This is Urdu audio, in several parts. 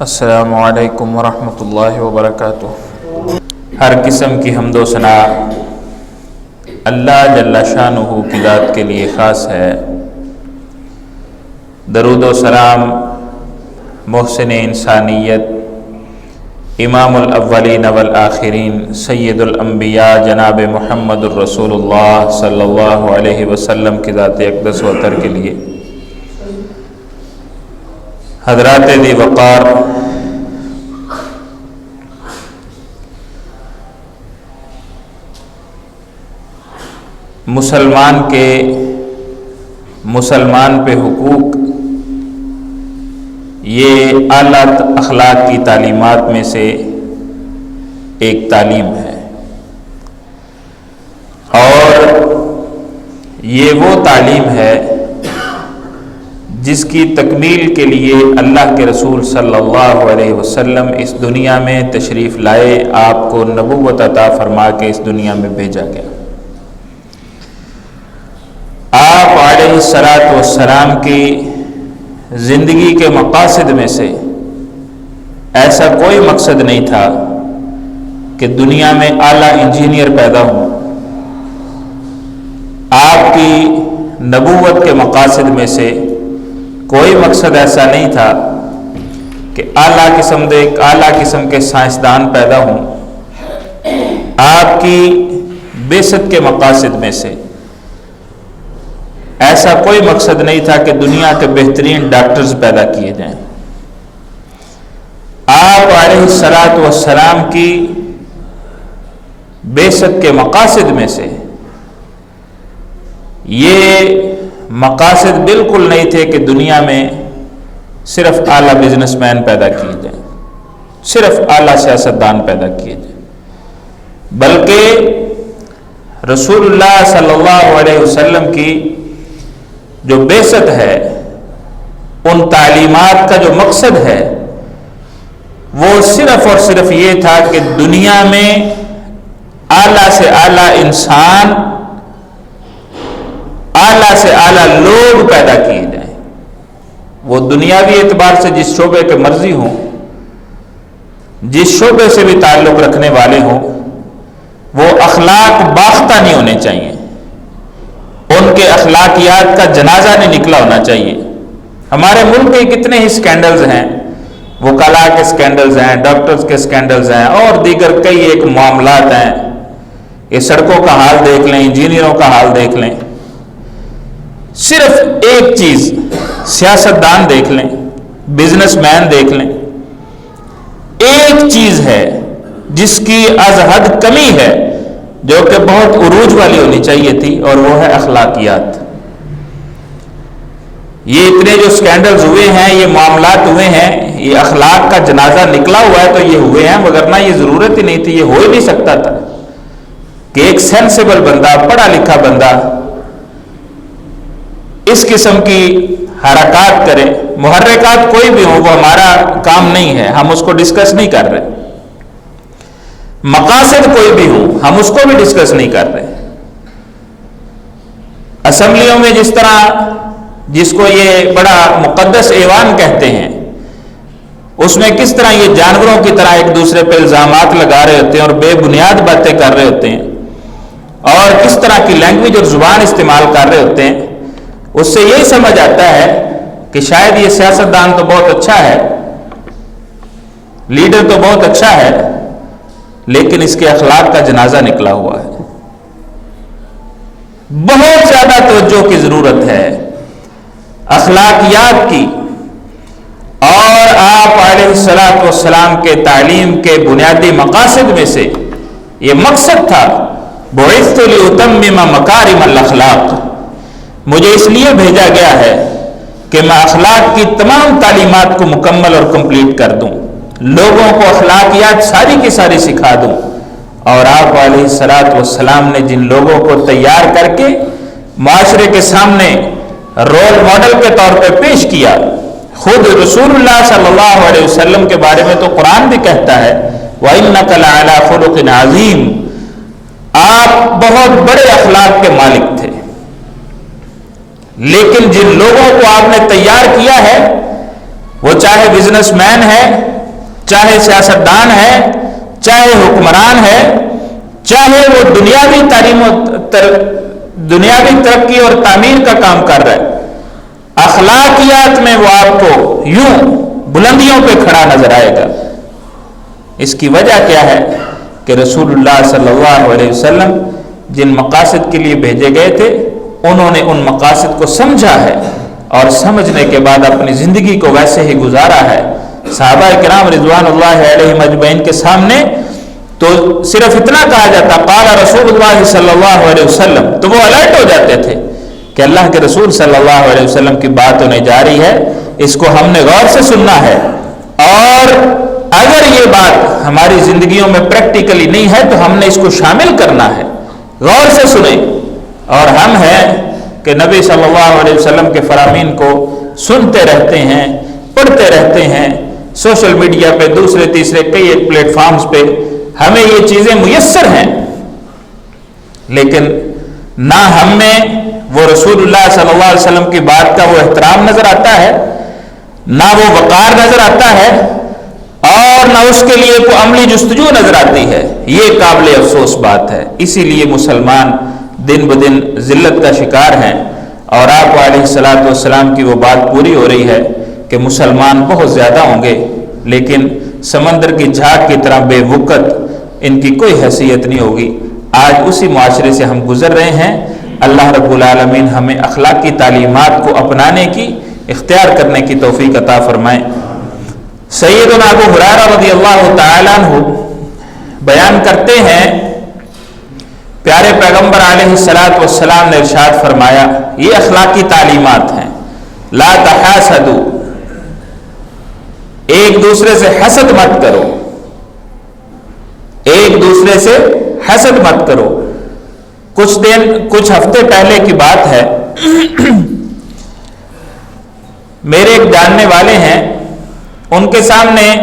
السلام علیکم ورحمۃ اللہ وبرکاتہ۔ ہر قسم کی حمد و ثنا اللہ جل شانہ کی ذات کے لیے خاص ہے۔ درود و سلام محسن انسانیت امام الاولین والآخرین سید الانبیاء جناب محمد الرسول اللہ صلی اللہ علیہ وسلم کی ذات اقدس و اطہر کے لیے۔ حضرات دی وقار، مسلمان پہ حقوق یہ اعلیٰ اخلاق کی تعلیمات میں سے ایک تعلیم ہے، اور یہ وہ تعلیم ہے جس کی تکمیل کے لیے اللہ کے رسول صلی اللہ علیہ وسلم اس دنیا میں تشریف لائے، آپ کو نبوت عطا فرما کے اس دنیا میں بھیجا گیا۔ آپ علیہ الصلاۃ والسلام کی زندگی کے مقاصد میں سے ایسا کوئی مقصد نہیں تھا کہ دنیا میں اعلیٰ انجینئر پیدا ہوں۔ آپ کی نبوت کے مقاصد میں سے کوئی مقصد ایسا نہیں تھا کہ اعلیٰ قسم کے سائنسدان پیدا ہوں۔ آپ کی بعثت کے مقاصد میں سے ایسا کوئی مقصد نہیں تھا کہ دنیا کے بہترین ڈاکٹرز پیدا کیے جائیں۔ آپ علیہ الصلاۃ والسلام کی بعثت کے مقاصد میں سے یہ مقاصد بالکل نہیں تھے کہ دنیا میں صرف اعلیٰ بزنس مین پیدا کیے جائیں، صرف اعلیٰ سیاستدان پیدا کیے جائیں، بلکہ رسول اللہ صلی اللہ علیہ وسلم کی جو بعثت ہے، ان تعلیمات کا جو مقصد ہے وہ صرف اور صرف یہ تھا کہ دنیا میں اعلیٰ سے اعلیٰ انسان، اعلیٰ سے اعلیٰ لوگ پیدا کیے جائیں۔ وہ دنیاوی اعتبار سے جس شعبے کے مرضی ہوں، جس شعبے سے بھی تعلق رکھنے والے ہوں، وہ اخلاق باختہ نہیں ہونے چاہیے، ان کے اخلاقیات کا جنازہ نہیں نکلا ہونا چاہیے۔ ہمارے ملک کے کتنے ہی سکینڈلز ہیں، وکلاء کے سکینڈلز ہیں، ڈاکٹرز کے سکینڈلز ہیں، اور دیگر کئی ایک معاملات ہیں۔ یہ سڑکوں کا حال دیکھ لیں، انجینئروں کا حال دیکھ لیں، صرف ایک چیز سیاستدان دیکھ لیں، بزنس مین دیکھ لیں، ایک چیز ہے جس کی از حد کمی ہے، جو کہ بہت عروج والی ہونی چاہیے تھی، اور وہ ہے اخلاقیات۔ یہ اتنے جو سکینڈلز ہوئے ہیں، یہ معاملات ہوئے ہیں، یہ اخلاق کا جنازہ نکلا ہوا ہے تو یہ ہوئے ہیں، وگرنہ یہ ضرورت ہی نہیں تھی، یہ ہو ہی نہیں سکتا تھا کہ ایک سینسیبل بندہ، پڑھا لکھا بندہ اس قسم کی حرکات کرے۔ محرکات کوئی بھی ہو، وہ ہمارا کام نہیں ہے، ہم اس کو ڈسکس نہیں کر رہے۔ مقاصد کوئی بھی ہوں، ہم اس کو بھی ڈسکس نہیں کر رہے۔ اسمبلیوں میں جس کو یہ بڑا مقدس ایوان کہتے ہیں، اس میں کس طرح یہ جانوروں کی طرح ایک دوسرے پہ الزامات لگا رہے ہوتے ہیں اور بے بنیاد باتیں کر رہے ہوتے ہیں، اور کس طرح کی لینگویج اور زبان استعمال کر رہے ہوتے ہیں، اس سے یہی سمجھ آتا ہے کہ شاید یہ سیاستدان تو بہت اچھا ہے، لیڈر تو بہت اچھا ہے، لیکن اس کے اخلاق کا جنازہ نکلا ہوا ہے۔ بہت زیادہ توجہ کی ضرورت ہے اخلاقیات کی، اور آپ علیہ الصلاۃ والسلام کے تعلیم کے بنیادی مقاصد میں سے یہ مقصد تھا، بعثت لأتمم مکارم الاخلاق، مجھے اس لیے بھیجا گیا ہے کہ میں اخلاق کی تمام تعلیمات کو مکمل اور کمپلیٹ کر دوں، لوگوں کو اخلاقیات ساری کی ساری سکھا دوں۔ اور آپ علیہ الصلاۃ والسلام نے جن لوگوں کو تیار کر کے معاشرے کے سامنے رول ماڈل کے طور پہ پیش کیا، خود رسول اللہ صلی اللہ علیہ وسلم کے بارے میں تو قرآن بھی کہتا ہے وَإِنَّكَ لَعَلَىٰ خُلُقٍ عَظِيمٍ، آپ بہت بڑے اخلاق کے مالک تھے، لیکن جن لوگوں کو آپ نے تیار کیا ہے وہ چاہے بزنس مین ہے، چاہے سیاستدان ہے، چاہے حکمران ہے، چاہے وہ دنیاوی ترقی اور تعمیر کا کام کر رہا ہے، اخلاقیات میں وہ آپ کو یوں بلندیوں پہ کھڑا نظر آئے گا۔ اس کی وجہ کیا ہے کہ رسول اللہ صلی اللہ علیہ وسلم جن مقاصد کے لیے بھیجے گئے تھے انہوں نے ان مقاصد کو سمجھا ہے، اور سمجھنے کے بعد اپنی زندگی کو ویسے ہی گزارا ہے۔ صحابہ کرام رضوان اللہ علیہم اجمعین کے سامنے تو صرف اتنا کہا جاتا قال رسول اللہ صلی اللہ علیہ وسلم تو وہ الرٹ ہو جاتے تھے کہ اللہ کے رسول صلی اللہ علیہ وسلم کی بات ہونے جا رہی ہے، اس کو ہم نے غور سے سننا ہے، اور اگر یہ بات ہماری زندگیوں میں پریکٹیکلی نہیں ہے تو ہم نے اس کو شامل کرنا ہے۔ غور سے سنیں، اور ہم ہیں کہ نبی صلی اللہ علیہ وسلم کے فرامین کو سنتے رہتے ہیں، پڑھتے رہتے ہیں، سوشل میڈیا پہ دوسرے تیسرے کئی ایک پلیٹ فارمز پہ ہمیں یہ چیزیں میسر ہیں، لیکن نہ ہم میں وہ رسول اللہ صلی اللہ علیہ وسلم کی بات کا وہ احترام نظر آتا ہے، نہ وہ وقار نظر آتا ہے، اور نہ اس کے لیے کوئی عملی جستجو نظر آتی ہے۔ یہ قابل افسوس بات ہے۔ اسی لیے مسلمان دن بدن ذلت کا شکار ہیں، اور آپ علیہ الصلوۃ والسلام کی وہ بات پوری ہو رہی ہے کہ مسلمان بہت زیادہ ہوں گے لیکن سمندر کی جھاگ کی طرح بے وقت ان کی کوئی حیثیت نہیں ہوگی۔ آج اسی معاشرے سے ہم گزر رہے ہیں۔ اللہ رب العالمین ہمیں اخلاقی تعلیمات کو اپنانے کی، اختیار کرنے کی توفیق عطا فرمائے۔ سیدنا ابو ہریرہ رضی اللہ تعالیٰ عنہ بیان کرتے ہیں، پیارے پیغمبر علیہ الصلوۃ والسلام نے ارشاد فرمایا، یہ اخلاقی تعلیمات ہیں، لا تحاسدوا، ایک دوسرے سے حسد مت کرو، ایک دوسرے سے حسد مت کرو۔ کچھ ہفتے پہلے کی بات ہے، میرے ایک جاننے والے ہیں، ان کے سامنے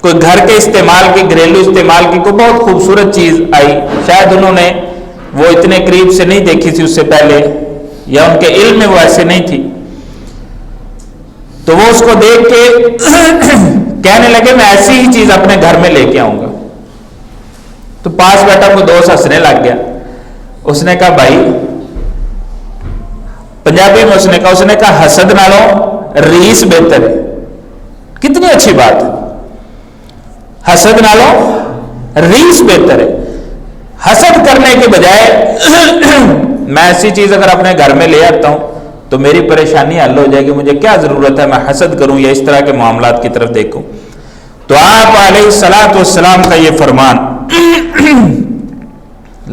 کوئی گھر کے استعمال کی، گھریلو استعمال کی کوئی بہت خوبصورت چیز آئی، شاید انہوں نے وہ اتنے قریب سے نہیں دیکھی تھی اس سے پہلے، یا ان کے علم میں وہ ایسے نہیں تھی، تو وہ اس کو دیکھ کے کہنے لگے میں ایسی ہی چیز اپنے گھر میں لے کے آؤں گا۔ تو پاس بیٹھا کوئی دوست ہنسنے لگ گیا، اس نے کہا بھائی، پنجابی میں اس نے کہا حسد نالوں ریس بہتر ہے۔ کتنی اچھی بات ہے، حسد نالوں ریس بہتر ہے۔ حسد کرنے کے بجائے میں ایسی چیز اگر اپنے گھر میں لے آتا ہوں تو میری پریشانی حل ہو جائے گی، مجھے کیا ضرورت ہے میں حسد کروں یا اس طرح کے معاملات کی طرف دیکھوں۔ تو آپ علیہ الصلوۃ والسلام کا یہ فرمان،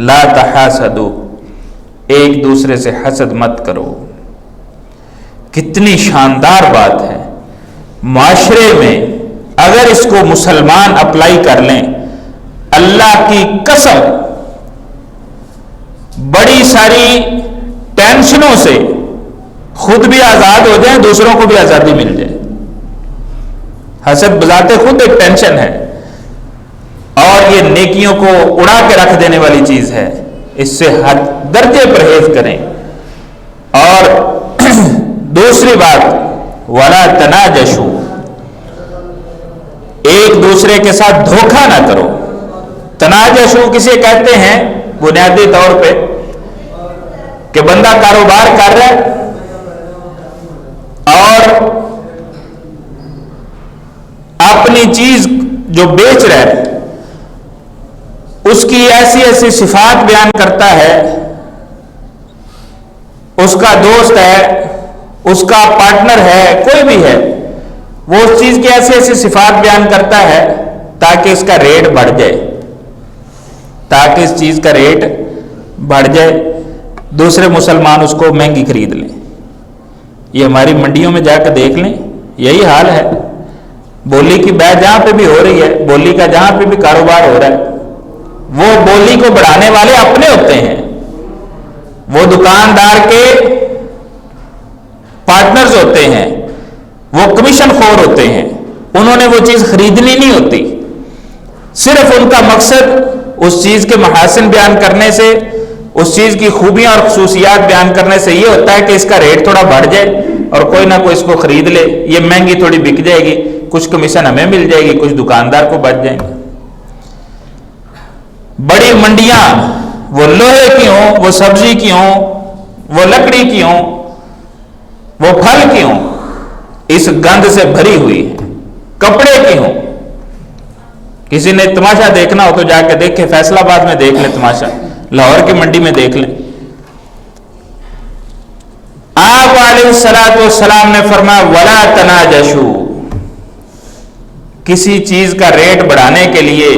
لا تحاسدوا، ایک دوسرے سے حسد مت کرو، کتنی شاندار بات ہے۔ معاشرے میں اگر اس کو مسلمان اپلائی کر لیں، اللہ کی قسم بڑی ساری ٹینشنوں سے خود بھی آزاد ہو جائیں، دوسروں کو بھی آزادی مل جائے۔ حسد بذات خود ایک ٹینشن ہے، اور یہ نیکیوں کو اڑا کے رکھ دینے والی چیز ہے، اس سے ہر درجے پرہیز کریں۔ اور دوسری بات، ولا تناجشوا، ایک دوسرے کے ساتھ دھوکہ نہ کرو۔ تناجشوا کسے کہتے ہیں بنیادی طور پہ کہ بندہ کاروبار کر رہا ہے اور اپنی چیز جو بیچ رہا ہے اس کی ایسی ایسی صفات بیان کرتا ہے، اس کا دوست ہے، اس کا پارٹنر ہے، کوئی بھی ہے، وہ اس چیز کی ایسی ایسی صفات بیان کرتا ہے تاکہ اس کا ریٹ بڑھ جائے، تاکہ اس چیز کا ریٹ بڑھ جائے، دوسرے مسلمان اس کو مہنگی خرید لیں۔ یہ ہماری منڈیوں میں جا کے دیکھ لیں، یہی حال ہے۔ بولی کی بیع جہاں پہ بھی ہو رہی ہے، بولی کا جہاں پہ بھی کاروبار ہو رہا ہے، وہ بولی کو بڑھانے والے اپنے ہوتے ہیں، وہ دکاندار کے پارٹنرز ہوتے ہیں، وہ کمیشن خور ہوتے ہیں، انہوں نے وہ چیز خریدنی نہیں ہوتی، صرف ان کا مقصد اس چیز کے محاسن بیان کرنے سے، اس چیز کی خوبیاں اور خصوصیات بیان کرنے سے یہ ہوتا ہے کہ اس کا ریٹ تھوڑا بڑھ جائے اور کوئی نہ کوئی اس کو خرید لے، یہ مہنگی تھوڑی بک جائے گی، کچھ کمیشن ہمیں مل جائے گی، کچھ دکاندار کو بچ جائیں گے۔ بڑی منڈیاں وہ لوہے کی ہوں، وہ سبزی کی ہوں، وہ لکڑی کی ہوں، وہ پھل کی ہوں، اس گند سے بھری ہوئی ہے، کپڑے کی ہوں۔ کسی نے تماشا دیکھنا ہو تو جا کے دیکھے، فیصل آباد میں دیکھ لیں تماشا، لاہور کی منڈی میں دیکھ لیں۔ آپ علیہ السلام نے فرمایا وَلَا تَنَاجَشُوا، کسی چیز کا ریٹ بڑھانے کے لیے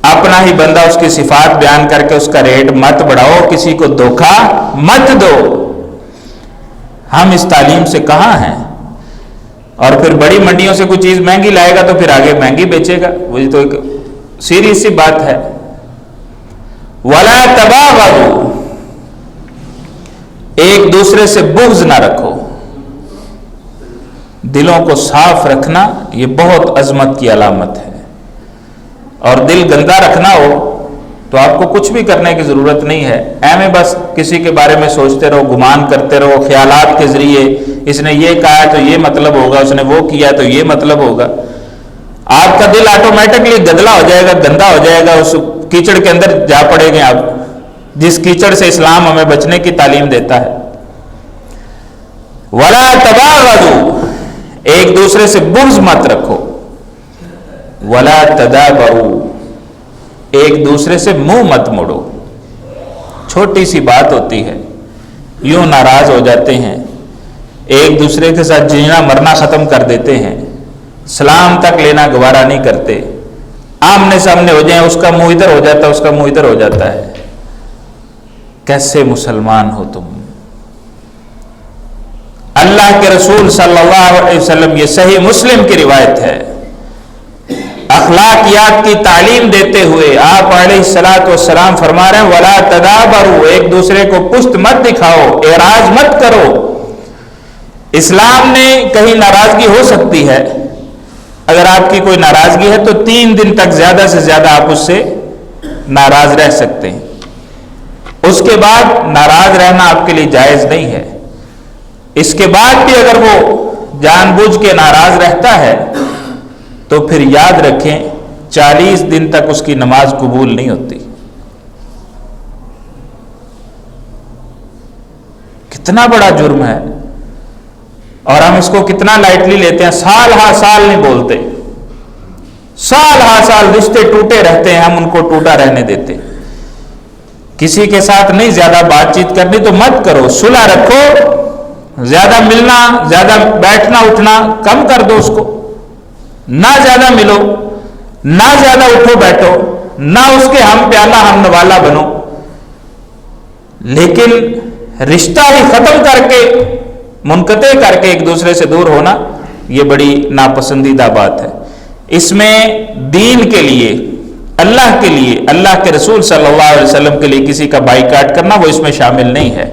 اپنا ہی بندہ اس کی صفات بیان کر کے اس کا ریٹ مت بڑھاؤ، کسی کو دھوکہ مت دو۔ ہم اس تعلیم سے کہاں ہیں؟ اور پھر بڑی منڈیوں سے کوئی چیز مہنگی لائے گا تو پھر آگے مہنگی بیچے گا، وہی تو ایک سیریس سی بات ہے۔ وَلَا تَبَاغَضُوا، ایک دوسرے سے بغض نہ رکھو۔ دلوں کو صاف رکھنا یہ بہت عظمت کی علامت ہے، اور دل گندا رکھنا ہو تو آپ کو کچھ بھی کرنے کی ضرورت نہیں ہے، ایویں بس کسی کے بارے میں سوچتے رہو، گمان کرتے رہو، خیالات کے ذریعے اس نے یہ کہا تو یہ مطلب ہوگا، اس نے وہ کیا تو یہ مطلب ہوگا۔ آپ کا دل آٹومیٹکلی گدلا ہو جائے گا، گندا ہو جائے گا، اس کیچڑ کے اندر جا پڑے گے آپ، جس کیچڑ سے اسلام ہمیں بچنے کی تعلیم دیتا ہے۔ وَلَا تَبَاغَضُوا، ایک دوسرے سے بغض مت رکھو۔ وَلَا تَدَابَرُوا، ایک دوسرے سے منہ مت موڑو۔ چھوٹی سی بات ہوتی ہے، یوں ناراض ہو جاتے ہیں، ایک دوسرے کے ساتھ جینا مرنا ختم کر دیتے ہیں، سلام تک لینا گوارا نہیں کرتے، آمنے سامنے ہو جائیں، اس کا منہ ادھر ہو جاتا ہے، اس کا منہ ادھر ہو جاتا ہے۔ کیسے مسلمان ہو تم؟ اللہ کے رسول صلی اللہ علیہ وسلم، یہ صحیح مسلم کی روایت ہے، اخلاقیات کی تعلیم دیتے ہوئے آپ علیہ السلام فرما رہے ہیں وَلَا تَدَابَرُوا، ایک دوسرے کو پشت مت دکھاؤ، اعراض مت کرو۔ اسلام نے کہیں ناراضگی ہو سکتی ہے، اگر آپ کی کوئی ناراضگی ہے تو 3 دن تک زیادہ سے زیادہ آپ اس سے ناراض رہ سکتے ہیں، اس کے بعد ناراض رہنا آپ کے لیے جائز نہیں ہے۔ اس کے بعد بھی اگر وہ جان بوجھ کے ناراض رہتا ہے تو پھر یاد رکھیں 40 دن تک اس کی نماز قبول نہیں ہوتی۔ کتنا بڑا جرم ہے، اور ہم اس کو کتنا لائٹلی لیتے ہیں، سال ہا سال نہیں بولتے، سال ہا سال رشتے ٹوٹے رہتے ہیں، ہم ان کو ٹوٹا رہنے دیتے۔ کسی کے ساتھ نہیں زیادہ بات چیت کرنی تو مت کرو، صلح رکھو، زیادہ ملنا، زیادہ بیٹھنا اٹھنا کم کر دو، اس کو نہ زیادہ ملو، نہ زیادہ اٹھو بیٹھو، نہ اس کے ہم پیالہ ہم نوالا بنو، لیکن رشتہ ہی ختم کر کے، منقطع کر کے ایک دوسرے سے دور ہونا، یہ بڑی ناپسندیدہ بات ہے۔ اس میں دین کے لیے، اللہ کے لیے، اللہ کے رسول صلی اللہ علیہ وسلم کے لیے کسی کا بائیکاٹ کرنا وہ اس میں شامل نہیں ہے،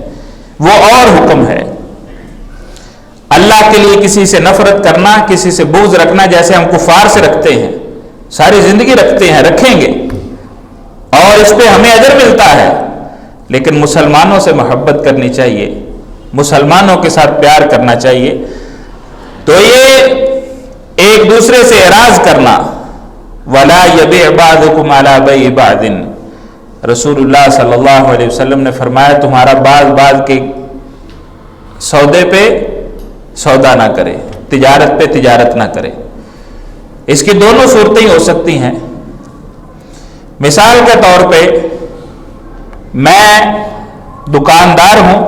وہ اور حکم ہے۔ اللہ کے لیے کسی سے نفرت کرنا، کسی سے بغض رکھنا، جیسے ہم کفار سے رکھتے ہیں، ساری زندگی رکھتے ہیں، رکھیں گے، اور اس پہ ہمیں اجر ملتا ہے، لیکن مسلمانوں سے محبت کرنی چاہیے، مسلمانوں کے ساتھ پیار کرنا چاہیے۔ تو یہ ایک دوسرے سے اعراض کرنا، وَلَا يَبِعْ بَعْضُكُمْ عَلَى بَيْعِ بَعْضٍ، رسول اللہ صلی اللہ علیہ وسلم نے فرمایا تمہارا بعض کے سودے پہ سودا نہ کرے، تجارت پہ تجارت نہ کرے۔ اس کی دونوں صورتیں ہو سکتی ہیں۔ مثال کے طور پہ میں دکاندار ہوں،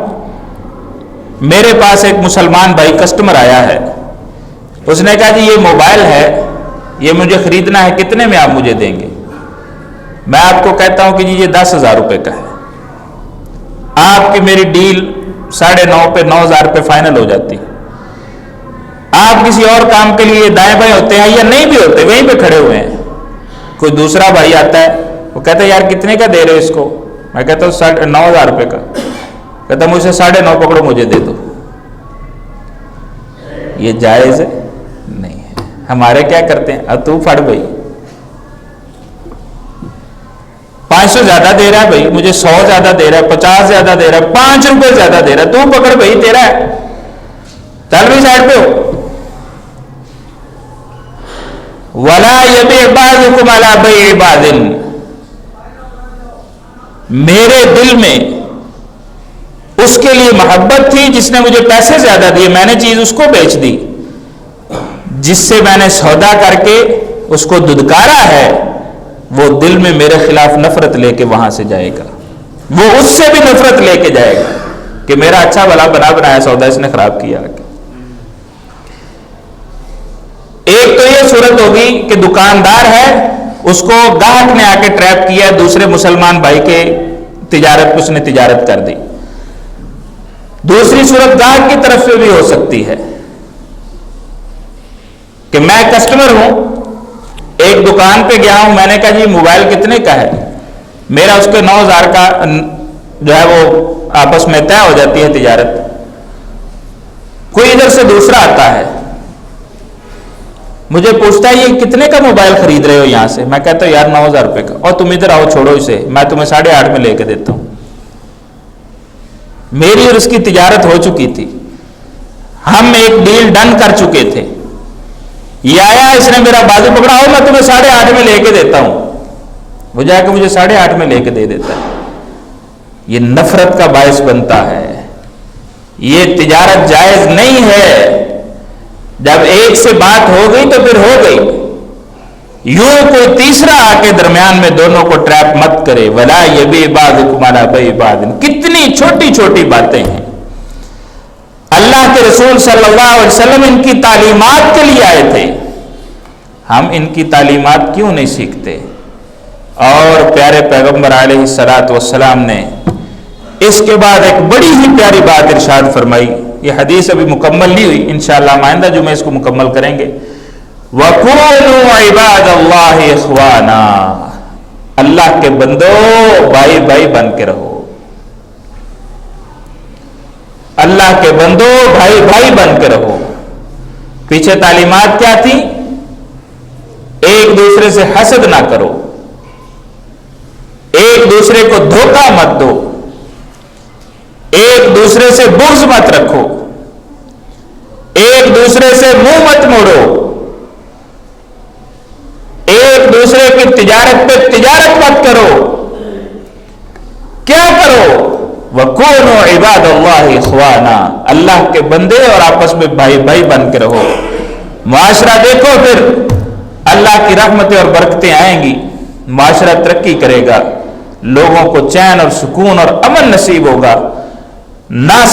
میرے پاس ایک مسلمان بھائی کسٹمر آیا ہے، اس نے کہا جی یہ موبائل ہے، یہ مجھے خریدنا ہے، کتنے میں آپ مجھے دیں گے؟ میں آپ کو کہتا ہوں کہ جی یہ 10,000 روپے کا ہے، آپ کی میری ڈیل 9.5 پہ 9,000 پہ فائنل ہو جاتی۔ آپ کسی اور کام کے لیے دائیں بائیں ہوتے ہیں یا نہیں بھی ہوتے، وہیں پہ کھڑے ہوئے ہیں، کوئی دوسرا بھائی آتا ہے، وہ کہتا ہے یار کتنے کا دے رہے ہو اس کو؟ میں کہتا ہوں 9,000 روپے کا، کہتا مجھ سے 9.5 پکڑو، مجھے دے دو۔ یہ جائز نہیں ہے۔ ہمارے کیا کرتے ہیں، اب تو پھڑ بھائی 500 زیادہ دے رہا ہے بھائی، مجھے 100 زیادہ دے رہا ہے، 50 زیادہ دے رہا ہے، 5 روپے زیادہ دے رہا ہے، تو پکڑ بھائی تیرا ہے، چل بھی سائڈ پہ ہو۔ ولا یبیع بعضکم علی بیع بعض، میرے دل میں اس کے لیے محبت تھی جس نے مجھے پیسے زیادہ دیے، میں نے چیز اس کو بیچ دی، جس سے میں نے سودا کر کے اس کو ددکارا ہے، وہ دل میں میرے خلاف نفرت لے کے وہاں سے جائے گا، وہ اس سے بھی نفرت لے کے جائے گا کہ میرا اچھا بھلا بنایا سودا اس نے خراب کیا۔ ایک تو یہ صورت ہوگی کہ دکاندار ہے، اس کو گاہک نے آ کے ٹریپ کیا، دوسرے مسلمان بھائی کے تجارت پہ اس نے تجارت کر دی۔ دوسری صورت گاہک کی طرف سے بھی ہو سکتی ہے کہ میں کسٹمر ہوں، ایک دکان پہ گیا ہوں، میں نے کہا جی موبائل کتنے کا ہے، میرا اس کے 9,000 کا جو ہے وہ آپس میں طے ہو جاتی ہے تجارت۔ کوئی ادھر سے دوسرا آتا ہے، مجھے پوچھتا ہے یہ کتنے کا موبائل خرید رہے ہو یہاں سے، میں کہتا ہوں یار 9,000 روپے کا، اور تم ادھر آؤ چھوڑو اسے، میں تمہیں 8.5 میں لے کے دیتا ہوں۔ میری اور اس کی تجارت ہو چکی تھی، ہم ایک ڈیل ڈن کر چکے تھے، یہ آیا اس نے میرا بازو پکڑا، ہو میں تمہیں 8.5 میں لے کے دیتا ہوں، وہ جا کے مجھے 8.5 میں لے کے دے دیتا ہے۔ یہ نفرت کا باعث بنتا ہے، یہ تجارت جائز نہیں ہے۔ جب ایک سے بات ہو گئی تو پھر ہو گئی، یوں کوئی تیسرا آ کے درمیان میں دونوں کو ٹریپ مت کرے۔ ولا یبیع بعضکم علی بیع بعض، کتنی چھوٹی چھوٹی باتیں ہیں۔ اللہ کے رسول صلی اللہ علیہ وسلم ان کی تعلیمات کے لیے آئے تھے، ہم ان کی تعلیمات کیوں نہیں سیکھتے؟ اور پیارے پیغمبر علیہ الصلوۃ والسلام نے اس کے بعد ایک بڑی ہی پیاری بات ارشاد فرمائی، یہ حدیث ابھی مکمل نہیں ہوئی، انشاءاللہ آئندہ جمعہ اس کو مکمل کریں گے۔ وَكُونُوا عِبَادَ اللَّهِ إِخْوَانًا، اللہ کے بندو بھائی بھائی بن کے رہو، اللہ کے بندو بھائی بھائی بن کے رہو۔ پیچھے تعلیمات کیا تھی؟ ایک دوسرے سے حسد نہ کرو، ایک دوسرے کو دھوکہ مت دو، ایک دوسرے سے بغض مت رکھو، ایک دوسرے سے منہ مت موڑو، ایک دوسرے کی تجارت پہ تجارت مت کرو۔ کیا کرو؟ وَكُونُوا عِبَادَ اللَّهِ إِخْوَانًا، اللہ کے بندے اور آپس میں بھائی بھائی بن کے رہو۔ معاشرہ دیکھو، پھر اللہ کی رحمتیں اور برکتیں آئیں گی، معاشرہ ترقی کرے گا، لوگوں کو چین اور سکون اور امن نصیب ہوگا۔ نہ